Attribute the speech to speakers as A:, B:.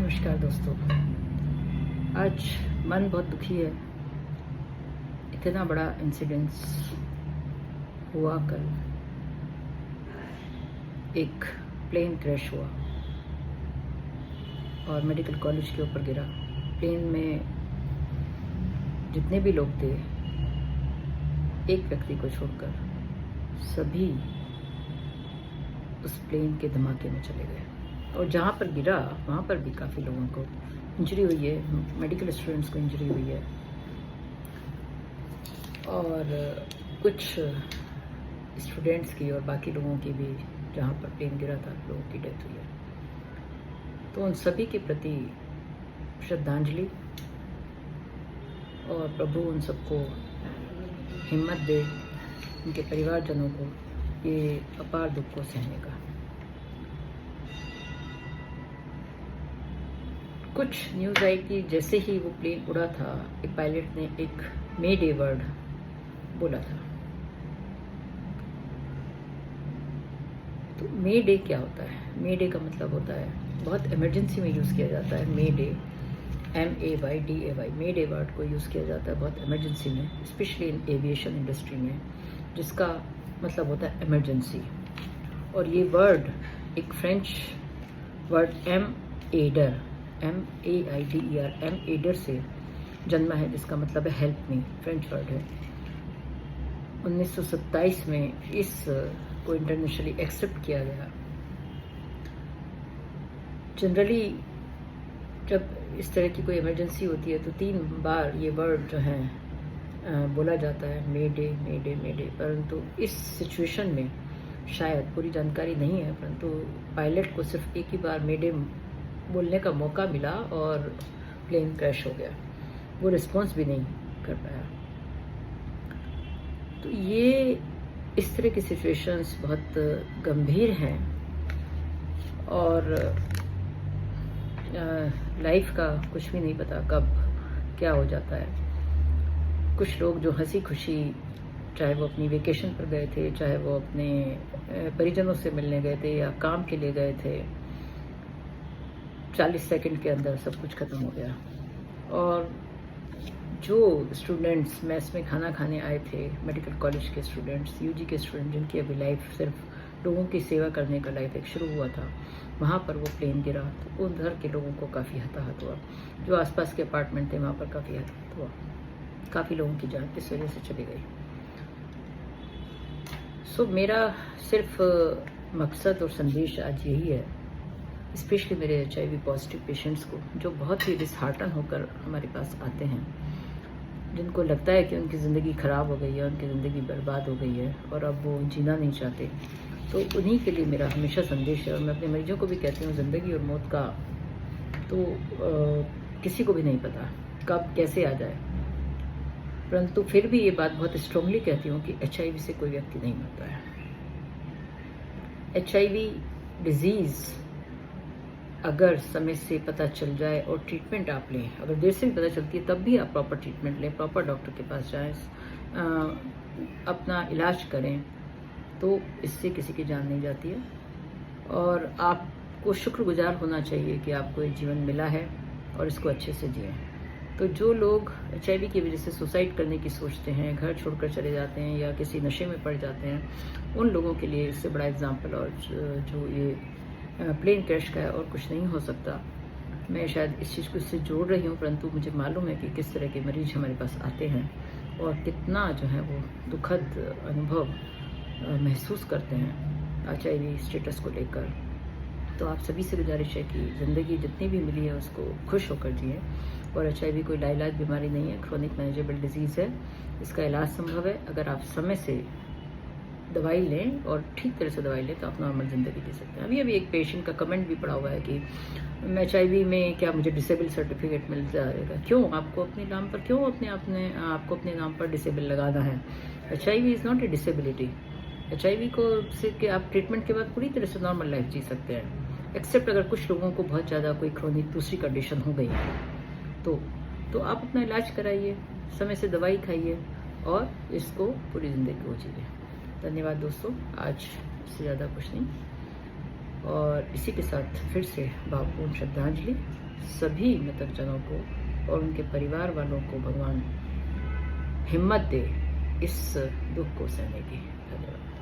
A: नमस्कार दोस्तों। आज मन बहुत दुखी है। इतना बड़ा इंसिडेंस हुआ कल। एक प्लेन क्रैश हुआ और मेडिकल कॉलेज के ऊपर गिरा। प्लेन में जितने भी लोग थे, एक व्यक्ति को छोड़कर सभी उस प्लेन के धमाके में चले गए। और जहाँ पर गिरा वहाँ पर भी काफ़ी लोगों को इंजरी हुई है, मेडिकल स्टूडेंट्स को इंजरी हुई है और कुछ स्टूडेंट्स की और बाकी लोगों की भी, जहाँ पर प्लेन गिरा था, लोगों की डेथ हुई है। तो उन सभी के प्रति श्रद्धांजलि और प्रभु उन सबको हिम्मत दे, उनके परिवारजनों को ये अपार दुख को सहने का। कुछ न्यूज़ आई कि जैसे ही वो प्लेन उड़ा था, एक पायलट ने एक मे डे वर्ड बोला था। तो मे डे क्या होता है? मे डे का मतलब होता है, बहुत इमरजेंसी में यूज़ किया जाता है मे डे, MAYDAY, मे डे वर्ड को यूज़ किया जाता है बहुत इमरजेंसी में, स्पेशली इन एविएशन इंडस्ट्री में, जिसका मतलब होता है इमरजेंसी। और ये वर्ड एक फ्रेंच वर्ड एम एडर से जन्मा है, जिसका मतलब है हेल्प मी। फ्रेंच वर्ड है। 1927 में इस को इंटरनेशनली एक्सेप्ट किया गया। जनरली जब इस तरह की कोई इमरजेंसी होती है तो 3 बार ये वर्ड जो है बोला जाता है, मे डे मे डे मे डे। परंतु इस सिचुएशन में शायद पूरी जानकारी नहीं है, परंतु पायलट को सिर्फ एक ही बार मे डे बोलने का मौका मिला और प्लेन क्रैश हो गया। वो रिस्पॉन्स भी नहीं कर पाया। तो ये इस तरह की सिचुएशंस बहुत गंभीर हैं और लाइफ का कुछ भी नहीं पता कब क्या हो जाता है। कुछ लोग जो हंसी खुशी, चाहे वो अपनी वेकेशन पर गए थे, चाहे वो अपने परिजनों से मिलने गए थे या काम के लिए गए थे, 40 सेकंड के अंदर सब कुछ ख़त्म हो गया। और जो स्टूडेंट्स मेस में खाना खाने आए थे, मेडिकल कॉलेज के स्टूडेंट्स, यूजी के स्टूडेंट, जिनकी अभी लाइफ सिर्फ लोगों की सेवा करने का लाइफ एक शुरू हुआ था, वहाँ पर वो प्लेन गिरा तो उधर के लोगों को काफ़ी हताहत हुआ। जो आसपास के अपार्टमेंट थे वहाँ पर काफ़ी हताहत हुआ। काफ़ी लोगों की जान इस वजह से चली गई। सो मेरा सिर्फ मकसद और संदेश आज यही है, स्पेशली मेरे HIV पॉजिटिव पेशेंट्स को, जो बहुत ही डिसहार्टन होकर हमारे पास आते हैं, जिनको लगता है कि उनकी ज़िंदगी ख़राब हो गई है, उनकी ज़िंदगी बर्बाद हो गई है और अब वो जीना नहीं चाहते। तो उन्हीं के लिए मेरा हमेशा संदेश है। और मैं अपने मरीजों को भी कहती हूँ, ज़िंदगी और मौत का तो किसी को भी नहीं पता कब कैसे आ जाए, परंतु फिर भी ये बात बहुत स्ट्रांगली कहती हूँ कि HIV से कोई व्यक्ति नहीं मरता है। HIV डिजीज़ अगर समय से पता चल जाए और ट्रीटमेंट आप लें, अगर देर से भी पता चलती है तब भी आप प्रॉपर ट्रीटमेंट लें, प्रॉपर डॉक्टर के पास जाएं, अपना इलाज करें, तो इससे किसी की जान नहीं जाती है। और आपको शुक्रगुजार होना चाहिए कि आपको ये जीवन मिला है और इसको अच्छे से जिएं। तो जो लोग HIV की वजह से सुसाइड करने की सोचते हैं, घर छोड़कर चले जाते हैं या किसी नशे में पड़ जाते हैं, उन लोगों के लिए इससे बड़ा एग्जाम्पल और जो ये प्लेन क्रैश का है और कुछ नहीं हो सकता। मैं शायद इस चीज़ को इससे जोड़ रही हूँ, परंतु मुझे मालूम है कि किस तरह के मरीज हमारे पास आते हैं और कितना जो है वो दुखद अनुभव महसूस करते हैं HIV स्टेटस को लेकर। तो आप सभी से गुजारिश है कि ज़िंदगी जितनी भी मिली है उसको खुश होकर जिए। और HIV कोई लाइलाज बीमारी नहीं है, क्रोनिक मैनेजेबल डिजीज़ है। इसका इलाज संभव है अगर आप समय से दवाई लें और ठीक तरह से दवाई लें, तो आप नॉर्मल ज़िंदगी जी सकते हैं। अभी एक पेशेंट का कमेंट भी पड़ा हुआ है कि HIV में क्या मुझे डिसेबल सर्टिफिकेट मिल जाएगा? क्यों आपको अपने नाम पर, क्यों आपको अपने नाम पर डिसेबल लगाना है? HIV is not a disability. HIV को से कि आप ट्रीटमेंट के बाद पूरी तरह से नॉर्मल लाइफ जी सकते हैं, एक्सेप्ट अगर कुछ लोगों को बहुत ज़्यादा कोई क्रोनिक दूसरी कंडीशन हो गई है तो आप अपना इलाज कराइए, समय से दवाई खाइए और इसको पूरी ज़िंदगी को जिए। धन्यवाद दोस्तों, आज इससे ज़्यादा कुछ नहीं। और इसी के साथ फिर से भावपूर्ण श्रद्धांजलि सभी मृतक जनों को और उनके परिवार वालों को भगवान हिम्मत दे इस दुख को सहने की। धन्यवाद।